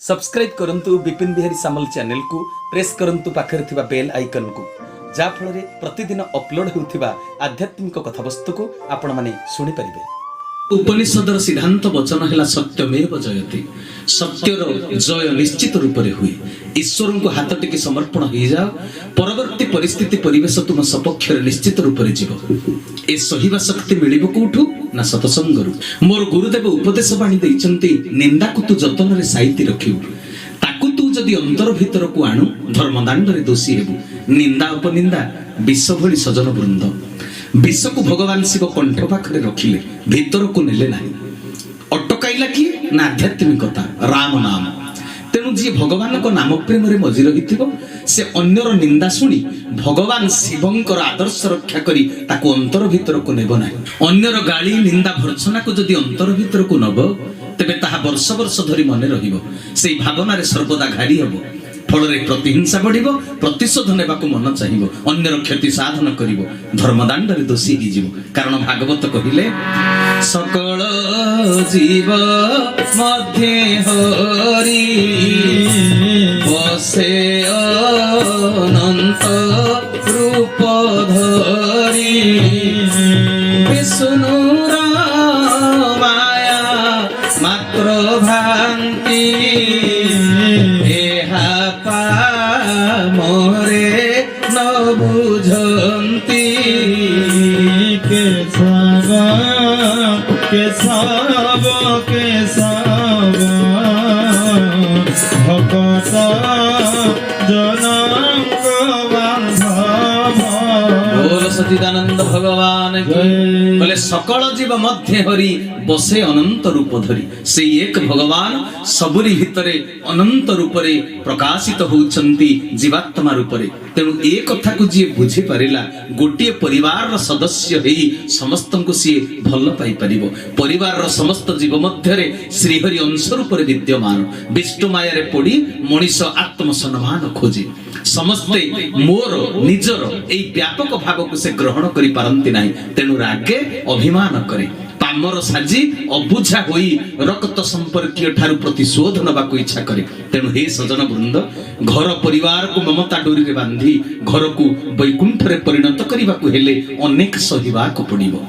Subscribe करंतु विपिन बिहारी सामल channel को press करंतु पाखरे थिबा बेल आइकन को जा फल रे प्रतिदिन अपलोड होउथिबा आध्यात्मिक कथावस्तु को आपण माने सुनि परिबे। उपनिषदर सिद्धांत वचन है सत्यमेव जयते। सत्यर जय निश्चित रूप से हुए। ईश्वर को हाथ टिके समर्पण हो जाओ, परवर्ती परिस्थिति परिवेश तुम सपक्ष निश्चित रूप से जीव। ए सहिबा शक्ति मिलिबो कोठू ना सतसंगरु। मोर गुरुदेव उपदेश बाणी देइचंती, निंदा को तू जतन रे साइति रखिबु, ताकू तू जदि अंतर भीतर को आणु धर्मदांड रे दोषी हेबु। निंदा उपनिंदा विश्व भली सजन वृंद। विश्व को भगवान शिव कंठ पाखरे रखिले, भीतर को नेले नाही। अटकाइला कि ना आध्यात्मिकता राम नाम। तेणु जी भगवान को नाम प्रेम रे मजी रहिथिबो, से अन्यर निंदा सुनी भगवान शिवंकर आदर्श रक्षा करी ताको अंतर भीतर को नेबो नाही। अन्यर गाली निंदा भर्सना को जदि अंतर भीतर को नब, तेबे ताहा वर्ष वर्ष धरी मने रहिबो। सेई भावना रे सर्वदा घारी हबो। फल प्रतिहिंसा बढ़िबो, प्रतिशोध नेबाकु मन चाहिबो, अन्यर क्षति साधन करिबो, धर्मदांड रे दोषी ही जीवो। कारण भागवत कहिले, सकल जीव मध्ये हरि बसे अनंत रूप धरि। विष्णुर माया मात्र भांति मोरे न बुझंती। के सब भक्त जनक बांधव। बोल सच्चिदानंद भगवान की। बोले सकल जीव मध्य हरि बसे अनंत रूप धरी। से एक भगवान सबुरी भितरे अनंत रूपरे प्रकाशित होउछंती जीवात्मा रूपरे। तेणु ए कथा को जी बुझी परिला, गोटिए परिवार सदस्य हेई समस्तंको सी भल पाई परिबो। परिवार समस्त जीव मध्यरे श्रीहरि अंश रूपरे विद्यमान। विष्णु माया रे पड़ी मनीष आत्म सम्मान खोजे। समस्ते मोर निजर एई व्यापक भाव को से ग्रहण करि पारंती नाही। तेणु रागे अभिमान करे, पामर साजी अबुझा होई रक्त संपर्कीय ठारू प्रतिशोध नबाकु इच्छा करे। तेणु हे सजन वृंद, घर परिवार को ममता डोरी रे बांधी घर को वैकुंठ रे परिणत करिबाकु हेले अनेक सहिबाकु पड़िबो।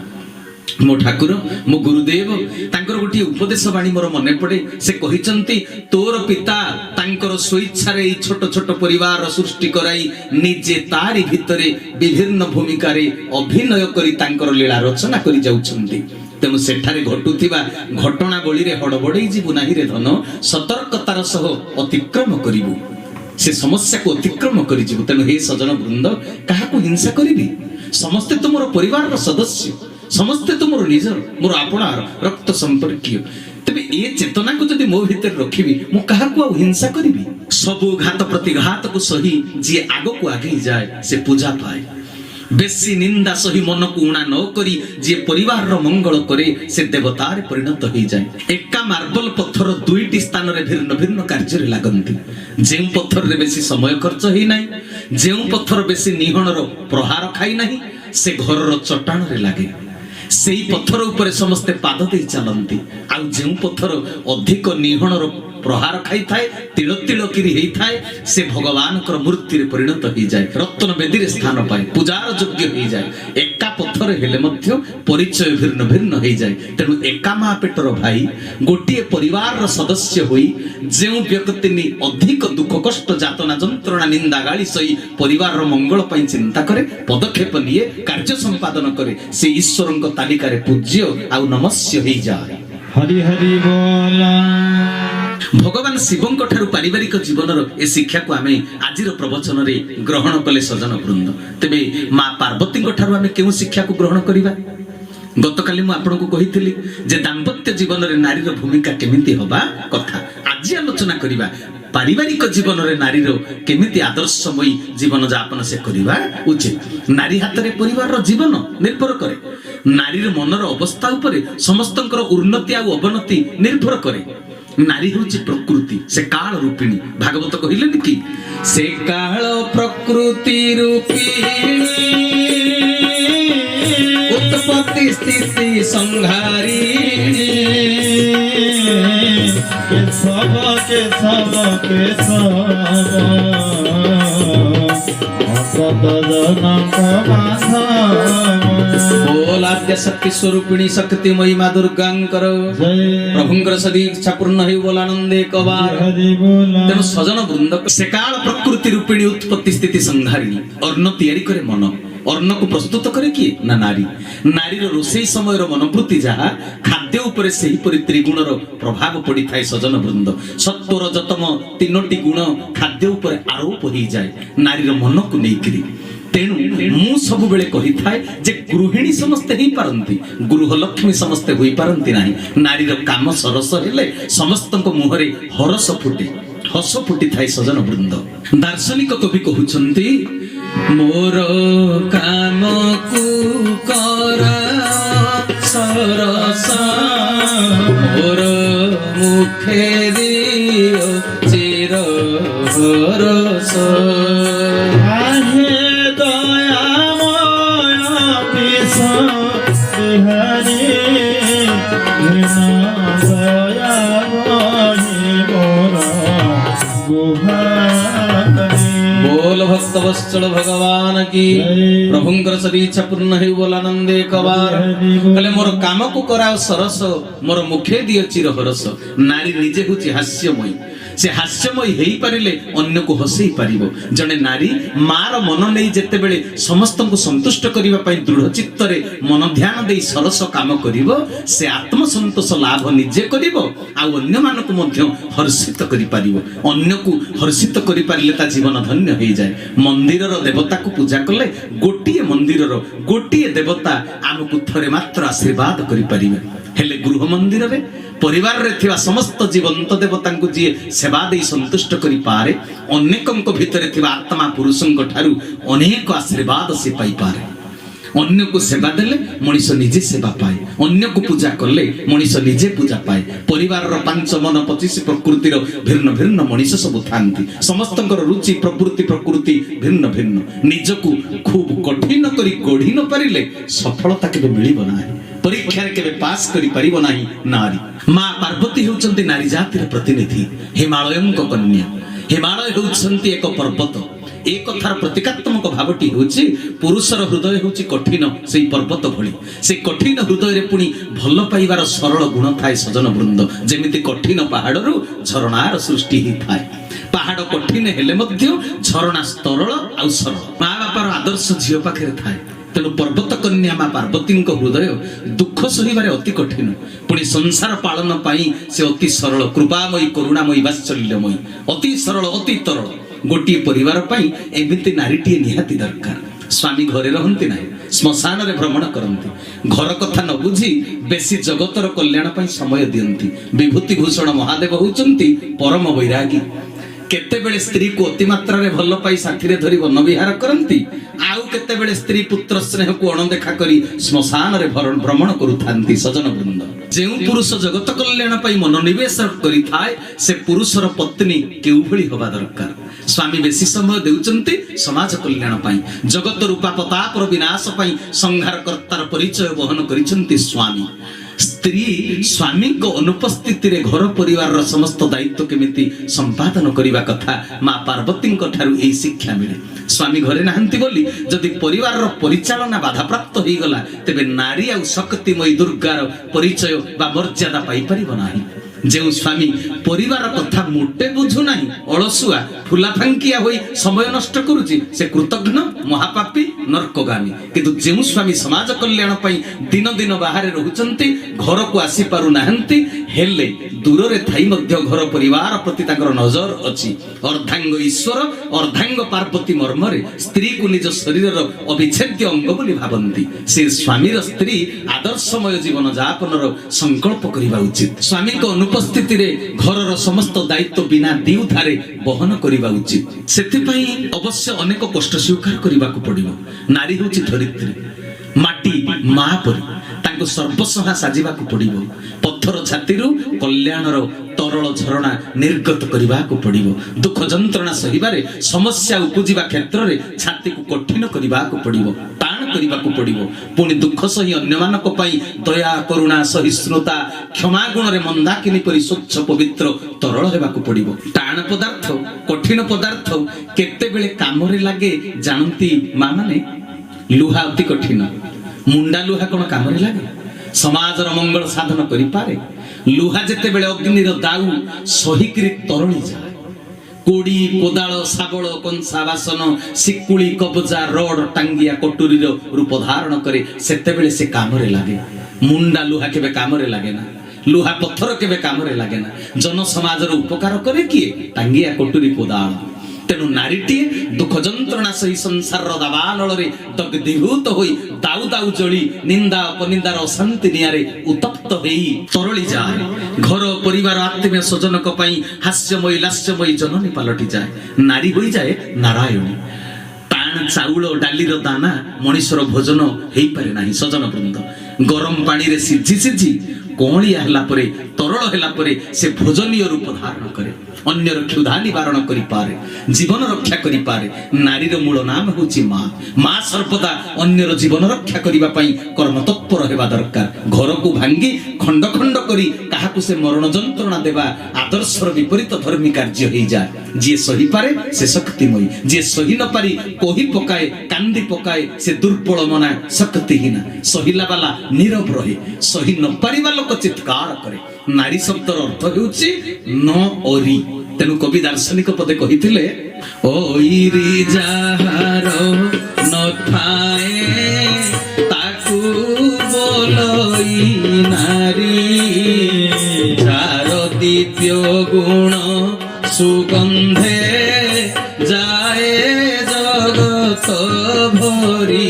मो ठाकुर मो गुरुदेव तांकर गोटी उपदेश बाणी मोर मने पड़े। से कहिचंती, तोर पिता तांकर स्वेच्छा रे छोट छोट परिवार सृष्टि कराई निजे तारी भितरे विभिन्न भूमिका रे अभिनय करी तांकर लीला रचना करी जाउछंती। तेणु सेठारे घटुथिबा घटनावली रे हड़बड़ई जीवु नाही रे धन, सतर्कतार सह अतिक्रम करिबु। से समस्या को अतिक्रम करि जीवु। तेणु हे सजन वृंद, काहाकु हिंसा करिबी? समस्ते तो मोर परिवार सदस्य, समस्ते तो मोर निजर, मोर आपणार रक्त संपर्कीय। तबे ए चेतना को जदि मो भीतर रखिबी, मो काहाकु आ हिंसा करिबी? सबु घात प्रतिघात को सही जे आगो को आगे जाए से पूजा पाए। बेसी निंदा सही मन को उणा न करी जे परिवार रो मंगल करे से देवतार परिणत हो जाए। एका मार्बल पत्थर दुईटी स्थान रे भिन्न भिन्न कार्य रे लागंती। जेउ पत्थर रे बेसी समय खर्च हेई नाही, जेउ पत्थर बेसी निहण रो प्रहार खाई नाही, से घर रो चट्टाण रे लागे। सेई पत्थर ऊपर समस्ते पाद दे चलंती। आउ जेउ पत्थर अधिक निहण रो प्रहार खाई थाए, तिल तिल किरी हेई थाए, से भगवान कर मूर्ति रे परिणत हो जाए, रत्न बेदी रे स्थान पाए, पूजार योग्य हो जाए। एका पत्थर हेले मध्य परिचय भिन्न भिन्न हो जाए। तेणु एका मा पेटर भाई गोटिए परिवार सदस्य होई जेउ व्यक्ति नि अधिक दुख कष्ट जातना जंत्रणा निंदा गाली सही परिवार रो मंगल पई चिंता करे, पदक्षेप निये, कार्य संपादन करे, से ईश्वरंक तालिका रे पूज्य आउ नमस्य हो जाए। हरि हरि बोला। भगवान शिवंक ठारू पारिवारिक जीवनर ए शिक्षा को आमे आजिर प्रवचन रे ग्रहण कले सजन वृंद। तेबे मां पार्वती ठारू आमे केउ शिक्षा को ग्रहण करिबा? गतकाली मु आपनको कहिथिली जे दाम्पत्य जीवन रे नारी रो भूमिका केमिति होबा कथा। आज आलोचना करिबा पारिवारिक जीवन रे नारी रो केमिति आदर्शमयी जीवन यापन से करिबा उचित। नारी हाथ रे परिवार रो जीवन निर्भर करे। नारी रो मनर अवस्था उपरे समस्तंकर उन्नति आ अवनति निर्भर करे। नारी होची प्रकृति, से काल रूपिणी। भागवत कहिलेन कि से काल प्रकृति रूपिणी उत्पत्ति स्थिति संहारी केशव केशव केशव भक्त जनक माधव बोल आद्य शक्ति स्वरूपिणी शक्तिमयी माँ दुर्गांकर जय प्रभुंकर सदी इच्छा पूर्ण हो बोल आनंद एक बार हरि बोल तेणु सजन वृंद से काल प्रकृति रूपिणी उत्पत्ति स्थिति संहारिणी अन्न तैयारी करे मन अन्न को प्रस्तुत करे किए ना नारी नारीर रोषेई समय मनोवृत्ति जहाँ खाद्य उपरे सेही परि त्रिगुणर प्रभाव पड़ी थाए सजन वृंद सत्वर जतम तीनोटी गुण खाद्य उपरे आरोप हो जाए नारीर मन को लेकिरी तेणु मु सब बेले कही थाए जे गृहिणी समस्ते ही पारंती गृहलक्ष्मी समस्ते होई पारंती नाही नारीर काम सरस हेले समस्तक मुहरे हरस फुटे हस फुटी थाए सजन वृंद दार्शनिक कवि कहउछंती मोर काम कु करा सरस मोर मुखे दियो चिर हरस आहे दयामय विष बिहारी दया मोर गुहारी बोल भक्त वत्सल भगवान की प्रभुंकर सदी इच्छा पूर्ण हो बोल आनंद एक बार कहले मोर काम को कराओ सरस मोर मुखे दियो चिर हरस नारी निजे होची हास्यमयी से हास्यमयी हेई पारिले अन्य को हसई पारिबो जने नारी मार मन नै जेते बेले समस्त को संतुष्ट करिवा पई दृढ़ चित्तरे मन ध्यान देई सरस काम करिवो से आत्म संतोष लाभ निजे करिवो आ अन्य मान को मध्य हर्षित करि पारिबो अन्य को हर्षित करि पारिले ता जीवन धन्य होई जाय मंदिरर देवता को पूजा कले गोटिए मंदिरर गोटिए देवता आमको थरे मात्र आशीर्वाद करि पारिबे हेले गृह मंदिर रे परिवार रे थिवा समस्त जीवंत देवता को जी सेवा दे संतुष्ट करि पारे अनेकंक भितरे थिवा आत्मा पुरुषंक ठारू अनेक आशीर्वाद से पाई पारे अन्य को सेवा देले मनीष निजे सेवा पाए अन्य को पूजा करले मनीष निजे पूजा पाए परिवार रो 5 मन 25 प्रकृतिर भिन्न भिन्न मनीष सब थांती समस्तंकर रुचि प्रकृति भिन्न भिन्न निजको खूब कठिन करी गढ़ी न पारिले सफलता केबे मिलिबो नाही परीक्षा केबे पास करि परिबो नाही नारी मां पार्वती होचंती नारी जातिर प्रतिनिधि हिमालयंक कन्या हिमालय होचंती एक पर्वत एक कथार प्रतीकात्मक भावटी होची पुरुषर हृदय होची कठिन सेई पर्वत भली से कठिन हृदय रे पुनी भल पाइबार सरल गुण थाए सजन वृंद जेमिति कठिन पहाड़रू झरणार सृष्टि ही थाए पहाड़ कठिन हेले मध्य झरणा सरल आ सरल मां बापार आदर्श झियो पाखे थाए तेणु पर्वत कन्या मां पार्वती हृदय दुख सहिबारे अति कठिन पुणी संसार पालन पाई से अति सरल कृपामयी करुणामयी वात्सल्यमयी अति सरल अति तरल गोटी परिवार पाई एमिति नारीटी निहाती दरकार स्वामी घरे रहंती नाही श्मशान रे भ्रमण करंती घर कथा न बुझी बेसी जगतर कल्याण पाई समय दियंती विभूति भूषण महादेव होचंती परम वैरागी केते बेले स्त्री को अति मात्रा रे भल पाई साथी रे धरी वन विहार करंती आउ केते बेले स्त्री पुत्र स्नेह को अणदेखा करी श्मशान रे भ्रमण करुथांती सजन वृंद जेउ पुरुष जगत कल्याण पाई मनोनिवेश करी थाए से पुरुषर पत्नी केउ भली होबा दरकार स्वामी बेसी समय देउचंती समाज कल्याण पाई जगत रूपा प्रतापर विनाश पाई संहार कर्तार परिचय वहन करिसंती स्वामी स्त्री स्वामी को अनुपस्थिति रे घर परिवार समस्त दायित्व केमिति संपादन करिवा कथा मां पार्वती ठारू एही शिक्षा मिले स्वामी घरे नाहंती बोली जदि परिवार रो परिचालना बाधा प्राप्त होई गला तेबे नारी आ शक्तिमयी दुर्गार परिचय बा मर्यादा पाई परिबो नाही जे स्वामी परिवार कथा मोटे बुझु नाही अलसुआ फुलाफांकिया होई समय नष्ट करूची से कृतघ्न महापापी नरकगामी किंतु जे स्वामी समाज कल्याण पई दिन दिन बाहर रहउचंती घर को आसी पारु नाहंती हेले दूर रे थाई मध्य घर परिवार प्रति ताकर नजर अछि अर्धांग ईश्वर अर्धांग पार्वती मर्मरे स्त्री को निज शरीर रो अविच्छेद्य अंग बोली भाबंती से स्वामी रो स्त्री आदर्शमय जीवन यापन रो संकल्प करिवा उचित स्वामी को उपस्थिति रे घरर समस्त दायित्व बिना दिउधारे बहन करिवा उचित सेथिपई अवश्य अनेक कष्ट स्वीकार करिबाकू पड़िबो नारी होची धरित्री माटी मां परि तांको सर्वस्व साजिबाकू पड़िबो पत्थर ପଥର ଛାତିରୁ କଲ୍ୟାଣର ତରଳ ଝରଣା ନିର୍ଗତ କରିବାକୁ ପଡ଼ିବ। ଦୁଃଖ ଯନ୍ତ୍ରଣା ସହିବାରେ ସମସ୍ୟା ଉପୁଜିବା କ୍ଷେତ୍ରରେ ଛାତିକୁ କଠିନ କରିବାକୁ ପଡ଼ିବ, ଟାଣ କରିବାକୁ ପଡ଼ିବ। ପୁଣି ଦୁଃଖ ସହି ଅନ୍ୟମାନଙ୍କ ପାଇଁ ଦୟା କରୁଣା ସହିଷ୍ଣୁତା କ୍ଷମା ଗୁଣରେ ମନ୍ଦାକିନୀ ପରି ସ୍ୱଚ୍ଛ ପବିତ୍ର ତରଳ ହେବାକୁ ପଡ଼ିବ। ଟାଣ ପଦାର୍ଥ କଠିନ ପଦାର୍ଥ କେତେବେଳେ କାମରେ ଲାଗେ ଜାଣନ୍ତି ମା ମାନେ? ଲୁହା ଅତି କଠିନ, ମୁଣ୍ଡା ଲୁହା କଣ କାମରେ ଲାଗେ? ସମାଜର ମଙ୍ଗଳ ସାଧନ କରିପାରେ? ଲୁହା ଯେତେବେଳେ ଅଗ୍ନିର ଦାଉ ସହିକିରି ତରଳି ଯାଏ, କୋଡ଼ି କୋଦାଳ ଶାବଳ କଂସା ବାସନ ଶିକୁଳି କବଜା ରଡ ଟାଙ୍ଗିଆ କଟୁରୀର ରୂପ ଧାରଣ କରେ, ସେତେବେଳେ ସେ କାମରେ ଲାଗେ। ମୁଣ୍ଡା ଲୁହା କେବେ କାମରେ ଲାଗେ ନା, ଲୁହା ପଥର କେବେ କାମରେ ଲାଗେ ନା। ଜନ ସମାଜର ଉପକାର କରେ କିଏ? ଟାଙ୍ଗିଆ କଟୁରୀ କୋଦାଳ। ତେଣୁ ନାରୀଟିଏ ଦୁଃଖ ଯନ୍ତ୍ରଣା ସହି ସଂସାରର ଦାବାନଳରେ ଦଗ୍ଧୀଭୂତ ହୋଇ ଦାଉ ଦାଉ ଜଳି ନିନ୍ଦା ଅପନିନ୍ଦାର ଅଶାନ୍ତି ନିଆଁରେ ଉତ୍ତପ୍ତ ହେଇ ତରଳି ଯାଏ। ଘର ପରିବାର ଆତ୍ମୀୟ ସ୍ୱଜନଙ୍କ ପାଇଁ ହାସ୍ୟମୟୀ ଲାସ୍ୟମୟୀ ଜନନୀ ପାଲଟି ଯାଏ। ନାରୀ ହୋଇଯାଏ ନାରାୟଣୀ। ଟାଣ ଚାଉଳ ଡାଲିର ଦାନା ମଣିଷର ଭୋଜନ ହେଇପାରେ ନାହିଁ। ସଜନ ବୃନ୍ଦ, ଗରମ ପାଣିରେ ସିଝି ସିଝି କଅଁଳିଆ ହେଲା ପରେ ତରଳ ହେଲା ପରେ ସେ ଭୋଜନୀୟ ରୂପ ଧାରଣ କରେ, ଅନ୍ୟର କ୍ଷୁଧା ନିବାରଣ କରିପାରେ, ଜୀବନ ରକ୍ଷା କରିପାରେ। ନାରୀର ମୂଳ ନାମ ହେଉଛି ମା। ମା ସର୍ବଦା ଅନ୍ୟର ଜୀବନ ରକ୍ଷା କରିବା ପାଇଁ କର୍ମତତ୍ପର ହେବା ଦରକାର। ଘରକୁ ଭାଙ୍ଗି ଖଣ୍ଡ ଖଣ୍ଡ କରି କାହାକୁ ସେ ମରଣ ଯନ୍ତ୍ରଣା ଦେବା ଆଦର୍ଶର ବିପରୀତ ଧର୍ମୀ କାର୍ଯ୍ୟ ହେଇଯାଏ। ଯିଏ ସହିପାରେ ସେ ଶକ୍ତିମୟୀ, ଯିଏ ସହି ନ ପାରି କହି ପକାଏ କାନ୍ଦି ପକାଏ ସେ ଦୁର୍ବଳ ମନା ଶକ୍ତିହୀନ। ସହିଲା ବାଲା ନୀରବ ରହେ, ସହି ନ ପାରିବା ଲୋକ ଚିତ୍କାର କରେ। ନାରୀ ଶବ୍ଦର ଅର୍ଥ ହେଉଛି ନ ଅରି। ତେଣୁ କବି ଦାର୍ଶନିକ ପଦେ କହିଥିଲେ, ଓଇରି ଯାହାର ନଥାଏ ତାକୁ ବୋଲଇ ନାରୀ, ଯାର ଦିବ୍ୟ ଗୁଣ ସୁଗନ୍ଧେ ଯାଏ ଜଗତ ଭରି।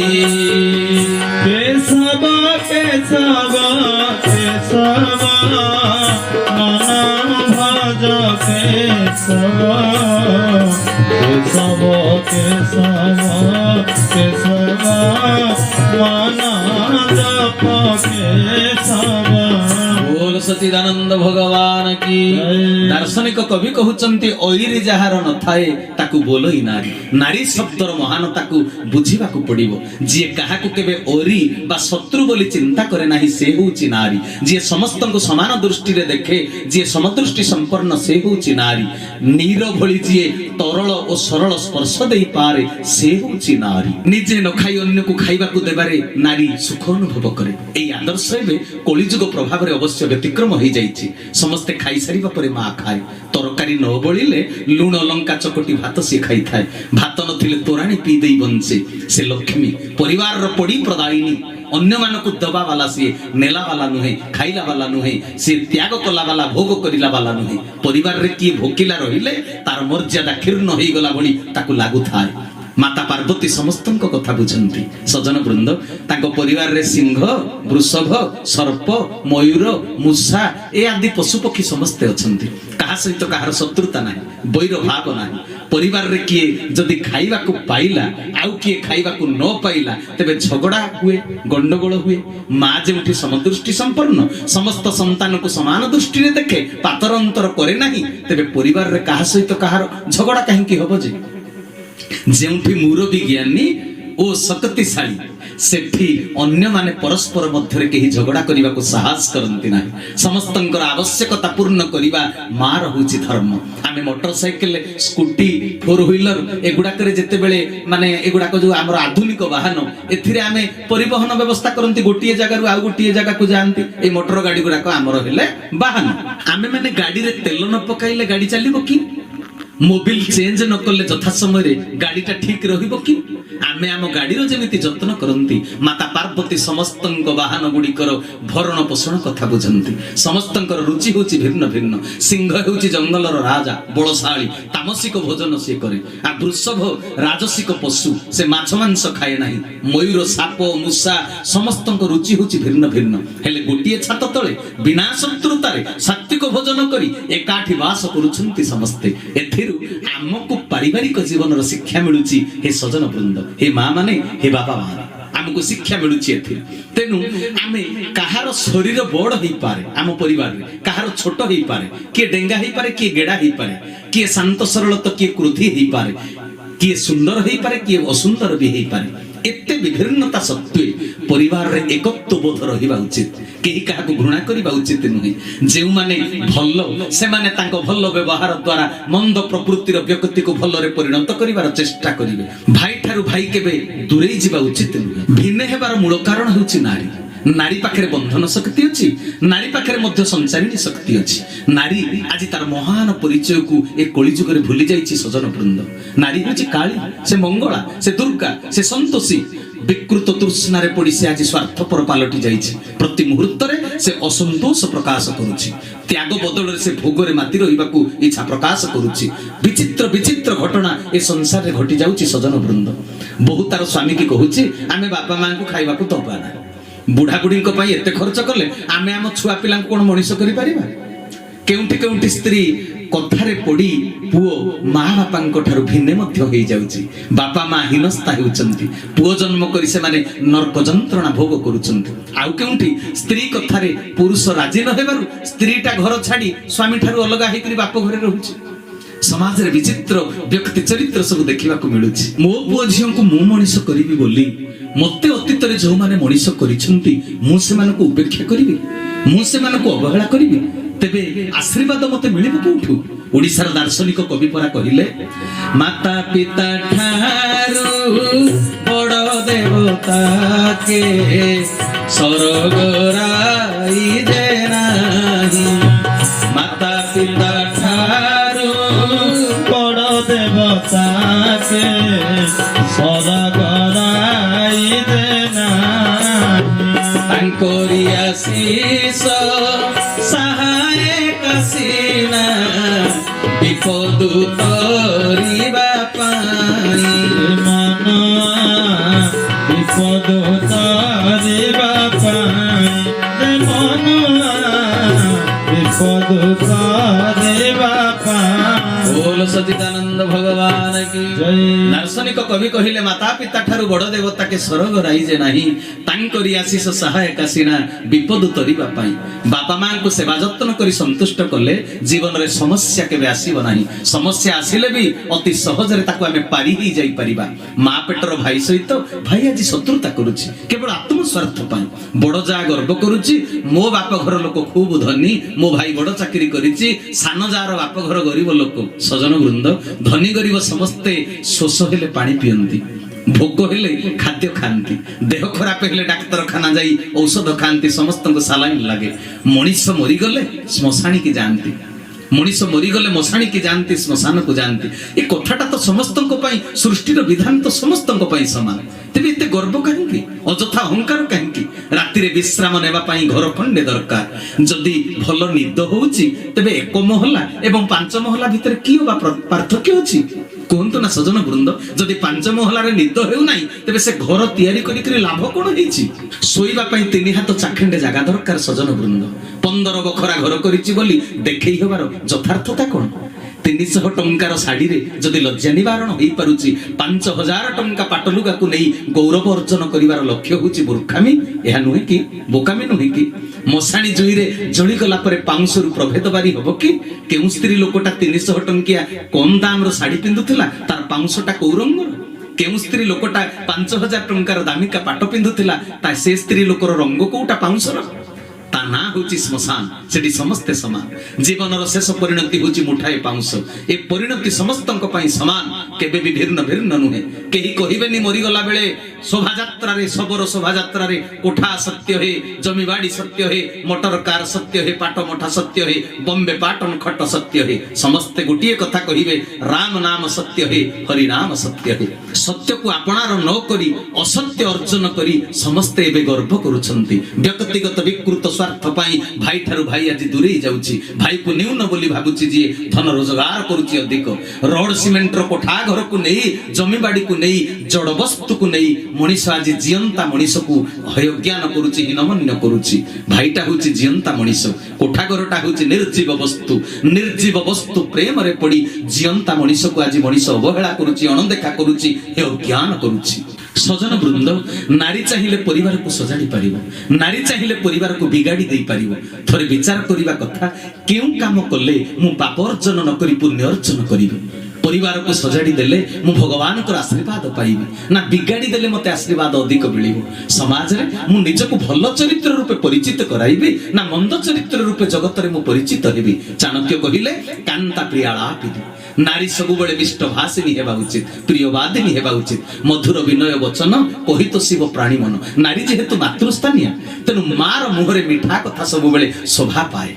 କେଶବ କେଶବ କେଶବ ମନ ଭଜ କେଶବ, କେଶବ କେଶବ କେଶବ ମନ ଜପ କେଶବ। बोल सच्चिदानंद भगवान की। दार्शनिक कवि कहउचंती ओइरी जहार न थाए ताकू बोलई नारी। नारी शब्दर महानता को बुझिबाकू पड़िबो। जे काहाकू केबे ओरी बा शत्रु बोली चिंता करे नाही से होउची नारी। जे समस्तंको समान दृष्टि रे देखे, जे समदृष्टि संपन्न से होउची नारी। नीर भଳି जे तरल ओ सरल स्पर्श देई पारे से होउची नारी। निजे न खाई अन्य को खाइबाकू देबारे नारी सुख अनुभव करे। एई आदर्श एबे कलिजुग प्रभाव रे अवश्य व्यतिक्रम हो जाइछि। समस्ते खाई सारिबा परे मा खाए। तरकारी न बळिले लूण लंका चकटी भात से खाई थाए। भात नथिले तोराणी पी देई बंचे। से लक्ष्मी परिवार रो पड़ी प्रदायिनी। अन्य मानकु दबा वाला से नेला वाला नुहे, खाइला वाला नुहे, से त्याग कला वाला भोग करिला वाला नुहे। परिवार रे की भोकिला रहिले तार मर्यादा क्षीर्ण होई गला भली ताकु लागु थाए। माता पार्वती समस्तंक कथा बुझंती। सजन वृंद तांको परिवार रे सिंह, वृषभ, सर्प, मयूर, मूषा ए आदि पशु पक्षी समस्ते अछंती। कहा सहित कहार शत्रुता नाही, बैर भाव नाही। परिवार रे किए जदि खाइबा को पाइला आउ किए खाइबा को न पाइला तबे झगड़ा हुए, गंडगोल हुए। मां जेउठी समदृष्टि संपन्न समस्त संतान को समान दृष्टि रे देखे, पातर अंतर करे नाही, तबे परिवार रे कहा सहित कहार झगड़ा काहे की होबो जे? जेउठी मुरबी ज्ञानी ओ शक्तिशाली सेठी अन्य माने परस्पर मध्य केही झगड़ा करिबा को साहस करंती नाही। समस्तंकर आवश्यकता पूर्ण करिबा मार होउची धर्म। आमे मोटरसाइकिल, स्कूटी, फोर व्हीलर एगुडा करे जते बेले माने एगुडा को जो हमर आधुनिक वाहन एथिरे आमे परिवहन व्यवस्था करंती। गोटिए जगह रु आ गोटिए जगह को जानती। ए मोटर गाड़ी गुडा को हमर हेले वाहन। आमे माने गाड़ी रे तेल न पकाइले गाड़ी चलिबो की? मोबिल चेंज न कले यथा समय रे गाड़ीटा ठीक रहिबो कि? आमे आम गाड़ीर जेमिति जत्न करंती। माता पार्वती समस्तंक वाहन गुड़िकर भरण पोषण कथा बुझंती। समस्तंकर रुचि होची भिन्न भिन्न। सिंह होची जंगलर राजा, बलशाली, तामसिक भोजन से करे। आ वृषभ राजसिक पशु, से माछ मांस खाए नाही। मयूर, साप, मूषा समस्तंक रुचि होची भिन्न भिन्न। हेले गोटिए छात तळे बिना शत्रुतारे सात्विक भोजन करी एकाठी वास करूछंती समस्ते। एथिरु आमको पारिवारिक जीवन शिक्षा मिलुची। हे सजन वृंद, हे माँ माने, हे बाबा माने, आमको शिक्षा मिलूँ एथि तेणु आम कहार शरीर बड़ हो पारे आम परिवार में कहार छोट हो पारे किए डेंगा हो पारे किए गेड़ा हो पारे किए शांत सरल तो किए क्रोधी हो पारे किए सुंदर हो पारे किए असुंदर भी हो पारे एते विभिन्नता सत्वे परिवार रे एकत्व बोध रहिबा उचित केही काहाको घृणा करिबा उचित नुहे जे माने भल्लो से माने तांको भल्लो व्यवहार द्वारा मंद प्रकृतिर व्यक्ति को भल्लो रे परिणत करिवार चेष्टा करिवे भाई ठारू भाई केबे दूरेई जिबा उचित नुहे भिन्न हेबार मूल कारण होछि नारी नारी पाखरे बंधन शक्ति अच्छी नारी पाखरे मध्य संचारिणी शक्ति अच्छी नारी आज तार महान परिचय को ए कलिजुग रे भूली जाइछि सजन वृंद नारी होछि काली से मंगला से दुर्गा से संतोषी विकृत तृष्णा रे पड़ी से आज स्वार्थपर पालटी जाइछि प्रति मुहूर्त रे से असंतोष प्रकाश करुछि त्याग बदल रे से भोग रे माती रहिबाकू इच्छा प्रकाश करुछि विचित्र विचित्र घटना ए संसार रे घटी जाउछि सजन वृंद बहुत तार स्वामी की कहूछि आमे बापा मां को खाइबाकू दबा ना बुढ़ा बुढ़ी एते खर्च कले आमे आम छुआ पिला कौन मनीष करि परिबा केउंठी केउंठी स्त्री कथारे पड़ी पुओ माँ बापा ठारू भिन्ने मध्य हो जाउछि बापा माँ हीनस्ता होउछंती पुओ जन्म करी से माने नरक जंत्रणा भोग करूछंती आउ केउंठी स्त्री कथारे पुरुष राजी न हेबारु स्त्रीटा घर छाड़ी स्वामी ठारू अलगा हेकरी बाप घरे रहउछि समाज रे विचित्र व्यक्ति चरित्र सब देखिबा को मिलुछि मो पुओ झियो को मु मनीष करिवि बोली मते अतीत रे जो माने मनीष करिछंती मु से मानको उपेक्षा करिवि मु से मानको अवहेला करिवि तेबे आशीर्वाद मते मिलिबो कोठु ओडिसार दार्शनिक कवि परा कहिले माता पिता ठारू बड़ देवता के स्वर्ग राई दे नाही माता पिता ठारू बड़ देवता के स्वर्ग राई दे नाही तांकोरी आशीष सहाय कसीना विपद तोरिबा पाई मन विपद तारिबा पाई मन विपद तारिबा पाई बोल सच्चिदानंद भगवान की जय दार्शनिक कवि कहिले माता पिता ठारू बड़ देवता के स्वर्ग राइजे नाही तांकरी आशीष सहायक आसीना विपद तरिबा पाई बापा मां को सेवा जत्न करी संतुष्ट कले जीवन रे समस्या केबे आसीबो नाही समस्या आसिले भी अति सहज रे ताको हमें पारी ही जाई परिबा मां पेटर भाई सहित भाई आज शत्रुता करूछि केवल आत्म स्वार्थ पाई बड़ जा गर्व करूछि मो बाप घर लोक खूब धनी मो भाई बड़ चाकरी करिछि सान जार बाप घर गरीब लोक सजन वृंद धनी गरीब समस्ते शोष हेले पानी पियंती भोग हेले खाद्य खाती देह खराब हेले डाक्तरखाना जाई औषध खाती समस्त सालाइन लगे मनीष मरीगले श्मशानी की जानती मनीष मरीगले मशाणी की जानती श्मशान को जानती ये कथाटा तो समस्त सृष्टिर विधान तो समस्त समान तेज एत गर्व कहीं अजथा अहंकार कहीं राति विश्राम नेबाई घर खंडे दरकार जदि भल निद होउची तेबे एक महला एवं पांच महला भितर कि पार्थक्य अछि कहतु ना सजन वृंद जदि पांच महलार निद हेउ नाही तेबे से घर तैयारी करी लाभ कोन हेछि सोइबा पई तीन हाथ चाखंडे जागा दरकार सजन वृंद 15 बखरा घर करिछि बोली देखै हेबार यथार्थता कोन 300 टंकार शाढ़ी रे जदि लज्जा निवारण हो पारुछि 5000 टंका पाटलुगा को नहीं गौरव अर्जन करिवार लक्ष्य होछि मूर्खामी एहा नुहे कि बोकामी नुहे कि मशाणी जुई रे जळी गला परे पाउंसरु प्रभेद बारी हबो कि केउ स्त्री लोकटा 300 टंकिया कम दाम रो शाढ़ी पिंदुथिला तार पाउंसटा को रंगर केउ स्त्री लोकटा 5000 टंकार दामिका पाट पिंदुथिला ता से स्त्री लोकर रंग कोटा पाउंसर ता ना होची श्मशान सेठी समस्ते समान जीवन रो शेष परिणति होची मुठाए पाउंस ए परिणति समस्तंक पई समान केबे भी भिन्न भिन्न नुहे केही कहिबेनी मरि गला बेले शोभा यात्रा रे सबरो शोभा यात्रा रे कोठा सत्य हे जमीबाड़ी सत्य हे मोटर कार सत्य हे पाट मोठा सत्य हे बॉम्बे पाटन खट सत्य हे समस्ते गुटिए कथा कहिबे राम नाम सत्य हे हरि नाम सत्य हे सत्य को आपणार न करी असत्य अर्जन करी समस्ते एबे गर्व करूछंती व्यक्तिगत विकृत स्वार्थ पाई भाई ठारू भाई आज दूरे जाउची भाई को न्यून बोली भाबुची जे धन रोजगार करूची अधिक रोड सीमेंट रो कोठा घर को नहीं जमीबाड़ी को नहीं जड़ वस्तु को नहीं मनीष आज जियंता मनीष को हयज्ञान करूची हीनमन्य करूची भाईटा होची जियंता मनीष कोठा घरटा होची निर्जीव वस्तु प्रेम रे पड़ी जियंता मनीष को आज मनीष अवहेला करूची अणदेखा करूची हे अज्ञान करूची ସଜନ ବୃନ୍ଦ, ନାରୀ ଚାହିଁଲେ ପରିବାରକୁ ସଜାଡ଼ି ପାରିବ, ନାରୀ ଚାହିଁଲେ ପରିବାରକୁ ବିଗାଡ଼ି ଦେଇପାରିବ। ଥରେ ବିଚାର କରିବା କଥା, କେଉଁ କାମ କଲେ ମୁଁ ପାପ ଅର୍ଜନ ନ କରି ପୁଣ୍ୟ ଅର୍ଜନ କରିବି? ପରିବାରକୁ ସଜାଡ଼ି ଦେଲେ ମୁଁ ଭଗବାନଙ୍କର ଆଶୀର୍ବାଦ ପାଇବି, ନା ବିଗାଡ଼ି ଦେଲେ ମୋତେ ଆଶୀର୍ବାଦ ଅଧିକ ମିଳିବ? ସମାଜରେ ମୁଁ ନିଜକୁ ଭଲ ଚରିତ୍ର ରୂପେ ପରିଚିତ କରାଇବି, ନା ମନ୍ଦ ଚରିତ୍ର ରୂପେ ଜଗତରେ ମୁଁ ପରିଚିତ ହେବି? ଚାଣକ୍ୟ କହିଲେ, କାନ୍ତା ପ୍ରିୟାଳାପିନୀ, ନାରୀ ସବୁବେଳେ ମିଷ୍ଟଭାଷିଣୀ ହେବା ଉଚିତ, ପ୍ରିୟବାଦିନୀ ହେବା ଉଚିତ, ମଧୁର ବିନୟ ବଚନ କହିତ ଶିବ ପ୍ରାଣୀ ମନ। ନାରୀ ଯେହେତୁ ମାତୃସ୍ଥାନୀୟ, ତେଣୁ ମାର ମୁହଁରେ ମିଠା କଥା ସବୁବେଳେ ଶୋଭା ପାଏ।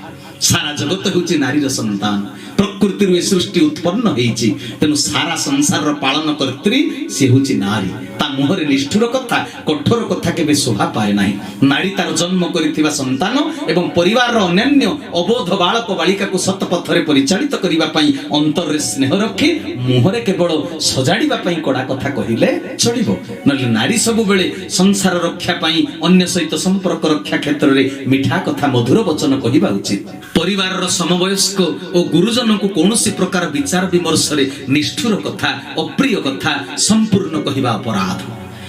ସାରା ଜଗତ ହେଉଛି ନାରୀର ସନ୍ତାନ, ପ୍ରକୃତିରୁ ଏ ସୃଷ୍ଟି ଉତ୍ପନ୍ନ ହେଇଛି, ତେଣୁ ସାରା ସଂସାରର ପାଳନ କର୍ତ୍ରୀ ସେ ହେଉଛି ନାରୀ। ତା ମୁହଁରେ ନିଷ୍ଠୁର କଥା, କଠୋର କଥା କେବେ ଶୋଭା ପାଏ ନାହିଁ। ନାରୀ ତାର ଜନ୍ମ କରିଥିବା ସନ୍ତାନ ଏବଂ ପରିବାରର ଅନ୍ୟାନ୍ୟ ଅବୋଧ ବାଳକ ବାଳିକାକୁ ସତ ପଥରେ ପରିଚାଳିତ କରିବା ପାଇଁ ଅନ୍ତରରେ ସ୍ନେହ ରଖି ମୁହଁରେ କେବଳ ସଜାଡ଼ିବା ପାଇଁ କଡ଼ା କଥା କହିଲେ ଚଳିବ। ନହେଲେ ନାରୀ ସବୁବେଳେ ସଂସାର ରକ୍ଷା ପାଇଁ, ଅନ୍ୟ ସହିତ ସମ୍ପର୍କ ରକ୍ଷା କ୍ଷେତ୍ରରେ ମିଠା କଥା, ମଧୁର ବଚନ କହିବା ଉଚିତ। ପରିବାରର ସମବୟସ୍କ ଓ ଗୁରୁଜନଙ୍କୁ କୌଣସି ପ୍ରକାର ବିଚାର ବିମର୍ଶରେ ନିଷ୍ଠୁର କଥା, ଅପ୍ରିୟ କଥା ସମ୍ପୂର୍ଣ୍ଣ କହିବା ଅପରାଧ।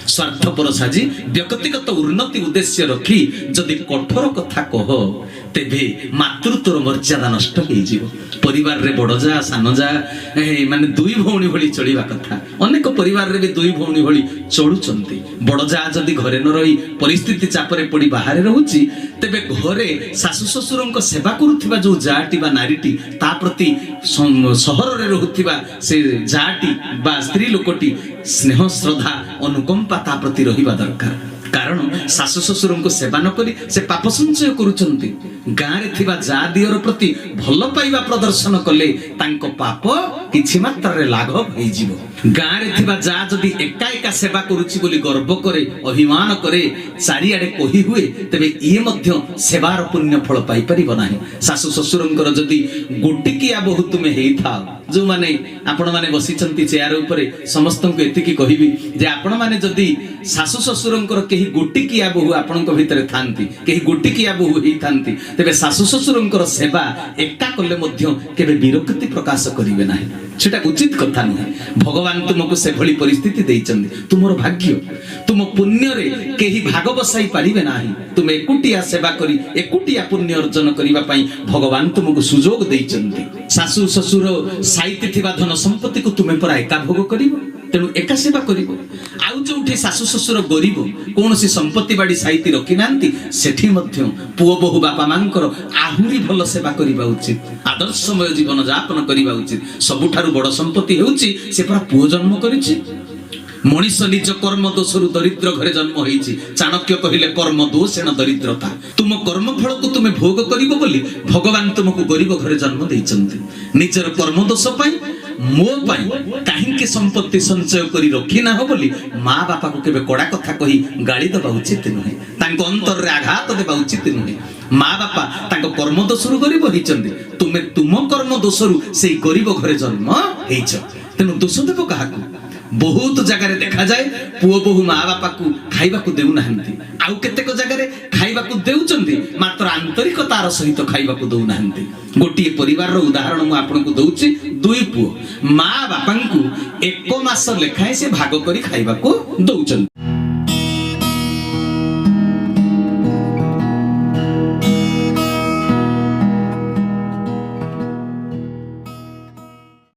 ସ୍ୱାର୍ଥପର ସାଜି ବ୍ୟକ୍ତିଗତ ଉନ୍ନତି ଉଦ୍ଦେଶ୍ୟ ରଖି ଯଦି କଠୋର କଥା କହ, ତେବେ ମାତୃତ୍ୱର ମର୍ଯ୍ୟାଦା ନଷ୍ଟ ହେଇଯିବ। ପରିବାରରେ ବଡ଼ ଯା ସାନ ଯା ମାନେ ଦୁଇ ଭଉଣୀ ଭଳି ଚଳିବା କଥା। ଅନେକ ପରିବାରରେ ବି ଦୁଇ ଭଉଣୀ ଭଳି ଚଳୁଛନ୍ତି। ବଡ଼ ଯା ଯଦି ଘରେ ନ ରହି ପରିସ୍ଥିତି ଚାପରେ ପଡ଼ି ବାହାରେ ରହୁଛି, ତେବେ ଘରେ ଶାଶୁ ଶ୍ୱଶୁରଙ୍କ ସେବା କରୁଥିବା ଯୋଉ ଯାଟି ବା ନାରୀଟି, ତା ପ୍ରତି ସହରରେ ରହୁଥିବା ସେ ଯାଟି ବା ସ୍ତ୍ରୀ ଲୋକଟି ସ୍ନେହ ଶ୍ରଦ୍ଧା ଅନୁକମ୍ପା ତା ପ୍ରତି ରହିବା ଦରକାର। କାରଣ ଶାଶୁ ଶ୍ୱଶୁରଙ୍କୁ ସେବା ନ କରି ସେ ପାପ ସଞ୍ଚୟ କରୁଛନ୍ତି। ଗାଁରେ ଥିବା ଯା ଦିଅର ପ୍ରତି ଭଲ ପାଇବା ପ୍ରଦର୍ଶନ କଲେ ତାଙ୍କ ପାପ କିଛି ମାତ୍ରାରେ ଲାଘବ ହେଇଯିବ। ଗାଁରେ ଥିବା ଯା ଯଦି ଏକା ଏକା ସେବା କରୁଛି ବୋଲି ଗର୍ବ କରେ, ଅଭିମାନ କରେ, ଚାରିଆଡେ କହି ହୁଏ, ତେବେ ଇଏ ମଧ୍ୟ ସେବାର ପୁଣ୍ୟ ଫଳ ପାଇପାରିବ ନାହିଁ। ଶାଶୁ ଶ୍ୱଶୁରଙ୍କର ଯଦି ଗୋଟିକିଆ ବୋହୂ ତୁମେ ହେଇଥାଅ, ଯୋଉମାନେ ଆପଣମାନେ ବସିଛନ୍ତି ଚେୟାର ଉପରେ, ସମସ୍ତଙ୍କୁ ଏତିକି କହିବି ଯେ ଆପଣମାନେ ଯଦି ଶାଶୁ ଶ୍ୱଶୁରଙ୍କର କେହି ଗୋଟିକିଆ ବୋହୂ ଆପଣଙ୍କ ଭିତରେ ଥାନ୍ତି, କେହି ଗୋଟିକିଆ ବୋହୂ ହେଇଥାନ୍ତି, ତେବେ ଶାଶୁ ଶ୍ୱଶୁରଙ୍କର ସେବା ଏକା କଲେ ମଧ୍ୟ କେବେ ବିରକ୍ତି ପ୍ରକାଶ କରିବେ ନାହିଁ। ସେଟା ଉଚିତ କଥା ନୁହେଁ। ଭଗବାନ ତୁମକୁ ସେଭଳି ପରିସ୍ଥିତି ଦେଇଛନ୍ତି, ତୁମର ଭାଗ୍ୟ। ତୁମ ପୁଣ୍ୟରେ କେହି ଭାଗ ବସାଇ ପାରିବେ ନାହିଁ। ତୁମେ ଏକୁଟିଆ ସେବା କରି ଏକୁଟିଆ ପୁଣ୍ୟ ଅର୍ଜନ କରିବା ପାଇଁ ଭଗବାନ ତୁମକୁ ସୁଯୋଗ ଦେଇଛନ୍ତି। ଶାଶୁ ଶ୍ୱଶୁର ସାଇତି ଥିବା ଧନ ସମ୍ପତ୍ତିକୁ ତୁମେ ପରା ଏକା ଭୋଗ କରିବ, ତେଣୁ ଏକା ସେବା କରିବ। ଆଉ ଯୋଉଠି ଶାଶୁ ଶ୍ୱଶୁର ଗରିବ, କୌଣସି ସମ୍ପତ୍ତି ବାଡ଼ି ସାଇତି ରଖିନାହାନ୍ତି, ସେଠି ମଧ୍ୟ ପୁଅ ବୋହୂ ବାପା ମାଙ୍କର ଆହୁରି ଭଲ ସେବା କରିବା ଉଚିତ, ଆଦର୍ଶମୟ ଜୀବନ ଯାପନ କରିବା ଉଚିତ। ସବୁଠାରୁ ବଡ଼ ସମ୍ପତ୍ତି ହେଉଛି ସେ ପରା ପୁଅ ଜନ୍ମ କରିଛି। ମଣିଷ ନିଜ କର୍ମ ଦୋଷରୁ ଦରିଦ୍ର ଘରେ ଜନ୍ମ ହେଇଛି। ଚାଣକ୍ୟ କହିଲେ, କର୍ମ ଦୋଷେଣ ଦରିଦ୍ରତା। ତୁମ କର୍ମ ଫଳକୁ ତୁମେ ଭୋଗ କରିବ ବୋଲି ଭଗବାନ ତୁମକୁ ଗରିବ ଘରେ ଜନ୍ମ ଦେଇଛନ୍ତି। ନିଜର କର୍ମ ଦୋଷ ପାଇଁ, ମୋ ପାଇଁ କାହିଁକି ସମ୍ପତ୍ତି ସଞ୍ଚୟ କରି ରଖି ନାହ ବୋଲି ମା ବାପାକୁ କେବେ କଡ଼ା କଥା କହି ଗାଳି ଦେବା ଉଚିତ ନୁହେଁ, ତାଙ୍କ ଅନ୍ତରରେ ଆଘାତ ଦେବା ଉଚିତ ନୁହେଁ। ମା ବାପା ତାଙ୍କ କର୍ମ ଦୋଷରୁ ଗରିବ ହେଇଛନ୍ତି, ତୁମେ ତୁମ କର୍ମ ଦୋଷରୁ ସେଇ ଗରିବ ଘରେ ଜନ୍ମ ହେଇଛ, ତେଣୁ ଦୋଷ ଦେବ କାହାକୁ? ବହୁତ ଜାଗାରେ ଦେଖାଯାଏ ପୁଅ ବୋହୂ ମା ବାପାକୁ ଖାଇବାକୁ ଦେଉନାହାନ୍ତି, ଆଉ କେତେକ ଜାଗାରେ ଖାଇବାକୁ ଦେଉଛନ୍ତି, ମାତ୍ର ଆନ୍ତରିକତାର ସହିତ ଖାଇବାକୁ ଦଉନାହାନ୍ତି। ଗୋଟିଏ ପରିବାରର ଉଦାହରଣ ମୁଁ ଆପଣଙ୍କୁ ଦଉଛି। ଦୁଇ ପୁଅ ମା ବାପାଙ୍କୁ 1 ମାସ ଲେଖାଏଁ ସେ ଭାଗ କରି ଖାଇବାକୁ ଦଉଛନ୍ତି।